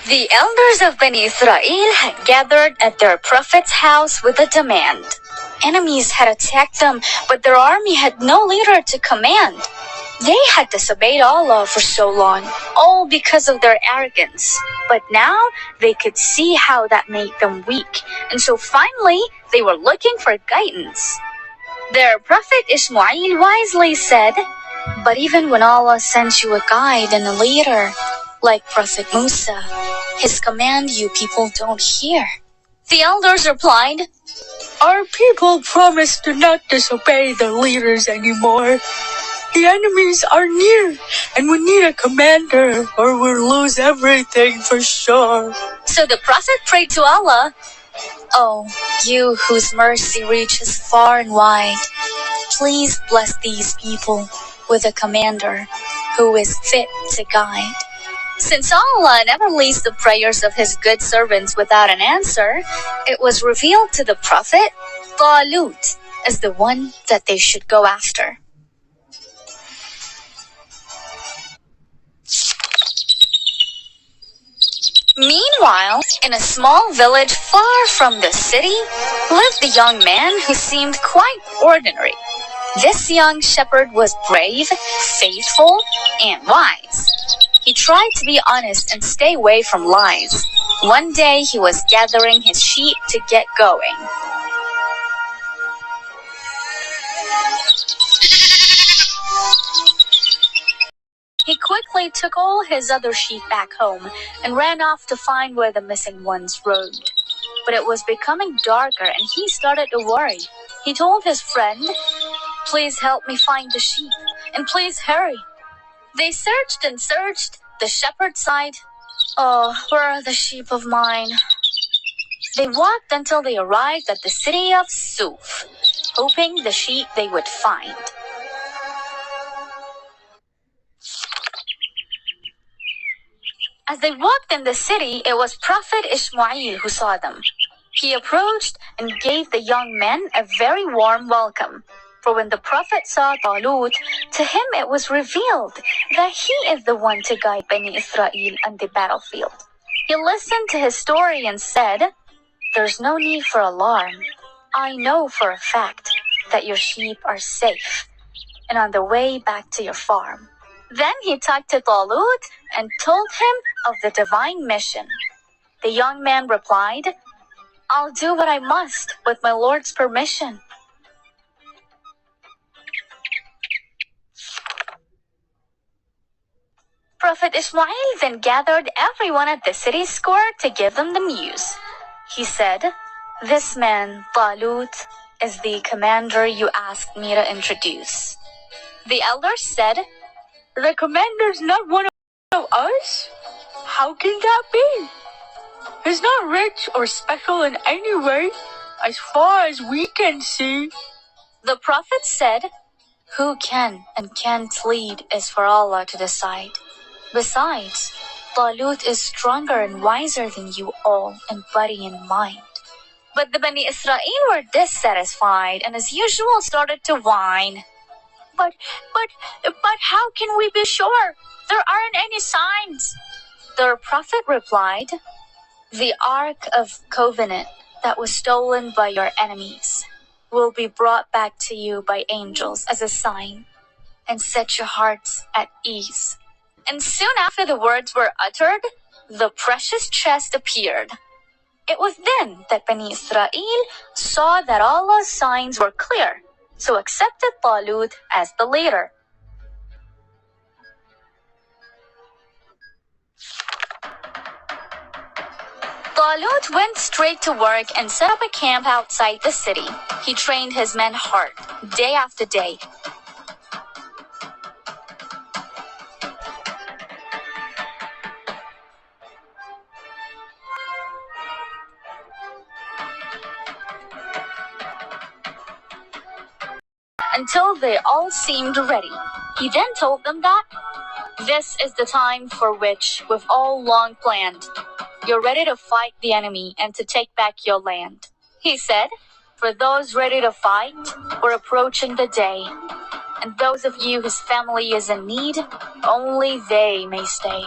The elders of Bani Israel had gathered at their prophet's house with a demand. Enemies had attacked them, but their army had no leader to command. They had disobeyed Allah for so long, all because of their arrogance. But now they could see how that made them weak, and so finally they were looking for guidance. Their prophet Ishmael wisely said, "But even when Allah sends you a guide and a leader, like Prophet Musa, his command you people don't hear." The elders replied, "Our people promised to not disobey their leaders anymore. The enemies are near, and we need a commander, or we'll lose everything for sure." So the prophet prayed to Allah, "Oh, you whose mercy reaches far and wide, please bless these people with a commander who is fit to guide." Since Allah never leaves the prayers of his good servants without an answer, it was revealed to the prophet Talut as the one that they should go after. Meanwhile, in a small village far from the city, lived a young man who seemed quite ordinary. This young shepherd was brave, faithful, and wise. He tried to be honest and stay away from lies. One day he was gathering his sheep to get going. He quickly took all his other sheep back home and ran off to find where the missing ones roamed. But it was becoming darker and he started to worry. He told his friend, "Please help me find the sheep, and please hurry." They searched and searched. The shepherd sighed, "Oh, where are the sheep of mine?" They walked until they arrived at the city of Suf, hoping the sheep they would find. As they walked in the city, it was Prophet Ishmael who saw them. He approached and gave the young men a very warm welcome. For when the prophet saw Talut, to him it was revealed that he is the one to guide Bani Israel on the battlefield. He listened to his story and said, "There's no need for alarm. I know for a fact that your sheep are safe and on the way back to your farm." Then he talked to Talut and told him of the divine mission. The young man replied, "I'll do what I must with my Lord's permission." Prophet Ishmael then gathered everyone at the city square to give them the news. He said, "This man, Talut, is the commander you asked me to introduce." The elders said, "The commander's not one of us? How can that be? He's not rich or special in any way, as far as we can see." The prophet said, "Who can and can't lead is for Allah to decide. Besides, Talut is stronger and wiser than you all in body and mind." But the Bani Israel were dissatisfied and as usual started to whine. But how can we be sure? There aren't any signs." The prophet replied, "The Ark of Covenant that was stolen by your enemies will be brought back to you by angels as a sign and set your hearts at ease." And soon after the words were uttered, the precious chest appeared. It was then that Bani Israel saw that Allah's signs were clear, so accepted Talut as the leader. Talut went straight to work and set up a camp outside the city. He trained his men hard, day after day. Until they all seemed ready. He then told them that this is the time for which we've all long planned. You're ready to fight the enemy and to take back your land. He said, "For those ready to fight, we're approaching the day. And those of you whose family is in need, only they may stay."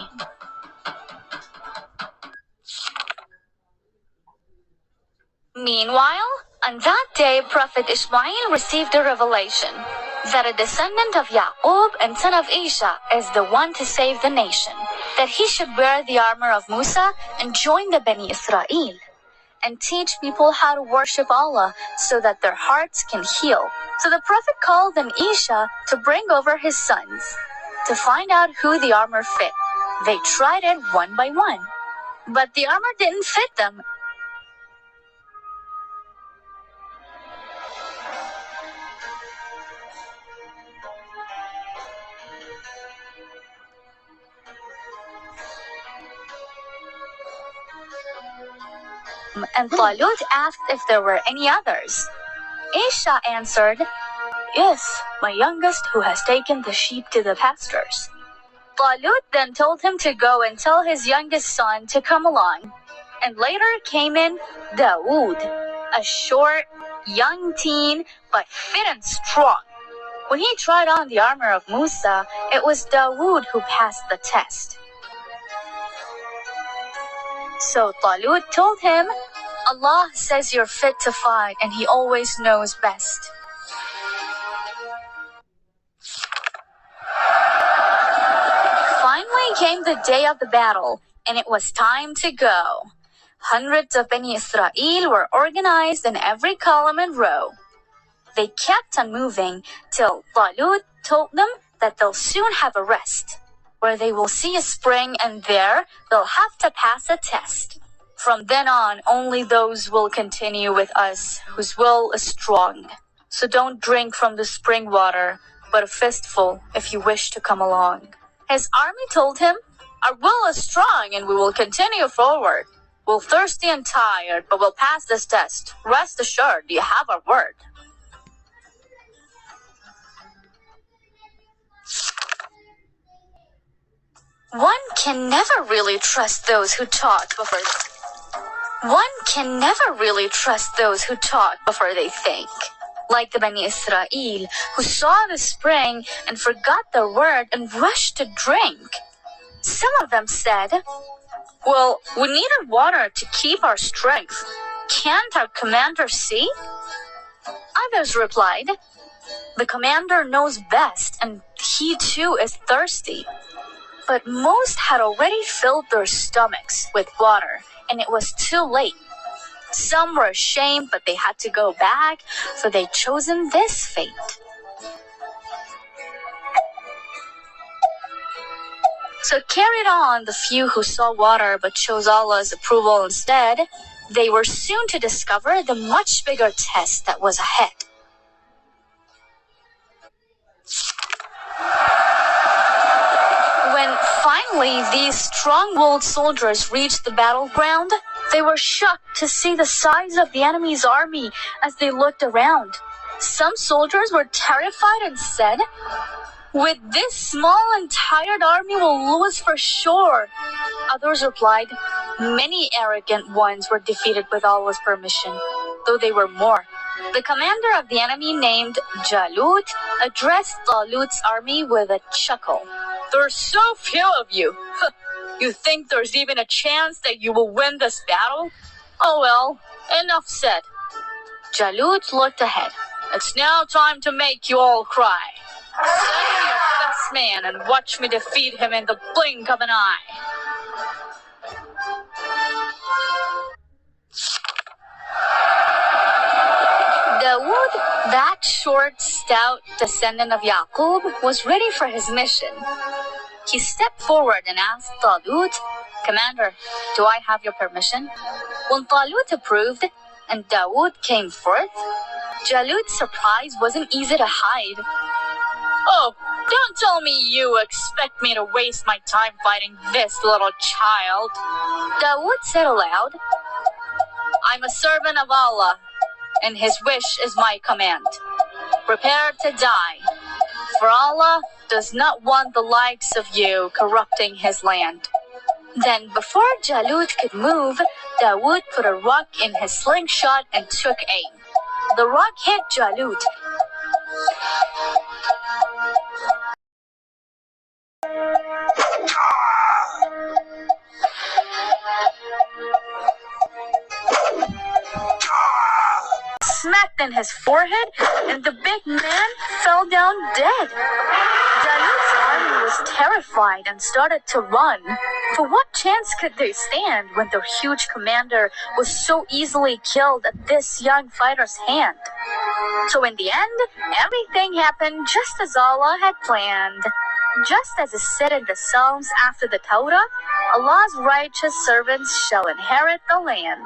Meanwhile, on that day, Prophet Ismail received a revelation that a descendant of Yaqub and son of Isha is the one to save the nation, that he should wear the armor of Musa and join the Bani Israel, and teach people how to worship Allah so that their hearts can heal. So the Prophet called on Isha to bring over his sons to find out who the armor fit. They tried it one by one, but the armor didn't fit them. And Talut asked if there were any others. Isha answered, "Yes, my youngest who has taken the sheep to the pastures." Talut then told him to go and tell his youngest son to come along. And later came in Dawud, a short, young teen, but fit and strong. When he tried on the armor of Musa, it was Dawud who passed the test. So Talut told him, "Allah says you're fit to fight, and He always knows best." Finally came the day of the battle, and it was time to go. Hundreds of Bani Israel were organized in every column and row. They kept on moving till Talut told them that they'll soon have a rest, where they will see a spring, and there they'll have to pass a test. From then on, only those will continue with us whose will is strong. So don't drink from the spring water, but a fistful if you wish to come along. His army told him, "Our will is strong and we will continue forward. We're thirsty and tired, but we'll pass this test. Rest assured, you have our word." One can never really trust those who talk before they think. Like the Bani Israel, who saw the spring and forgot their word and rushed to drink. Some of them said, "Well, we needed water to keep our strength. Can't our commander see?" Others replied, "The commander knows best, and he too is thirsty." But most had already filled their stomachs with water, and it was too late. Some were ashamed, but they had to go back, for they'd chosen this fate. So carried on the few who saw water but chose Allah's approval instead. They were soon to discover the much bigger test that was ahead. When finally these strong-willed soldiers reached the battleground, they were shocked to see the size of the enemy's army as they looked around. Some soldiers were terrified and said, "With this small and tired army, we'll lose for sure." Others replied, "Many arrogant ones were defeated with Allah's permission, though they were more." The commander of the enemy, named Jalut, addressed Talut's army with a chuckle. "There's so few of you. You think there's even a chance that you will win this battle? Oh well, enough said." Jalut looked ahead. "It's now time to make you all cry. Send in your best man and watch me defeat him in the blink of an eye." Dawud, that short, stout descendant of Yaqub, was ready for his mission. He stepped forward and asked Talut, "Commander, do I have your permission?" When Talut approved and Dawud came forth, Jalut's surprise wasn't easy to hide. "Oh, don't tell me you expect me to waste my time fighting this little child," Dawud said aloud. "I'm a servant of Allah, and His wish is my command. Prepare to die, for Allah does not want the likes of you corrupting His land." Then, before Jalut could move, Dawud put a rock in his slingshot and took aim. The rock hit Jalut. smacked in his forehead, and the big man fell down dead. Jalut's army was terrified and started to run. But what chance could they stand when their huge commander was so easily killed at this young fighter's hand? So in the end, everything happened just as Allah had planned. Just as is said in the Psalms after the Torah, Allah's righteous servants shall inherit the land.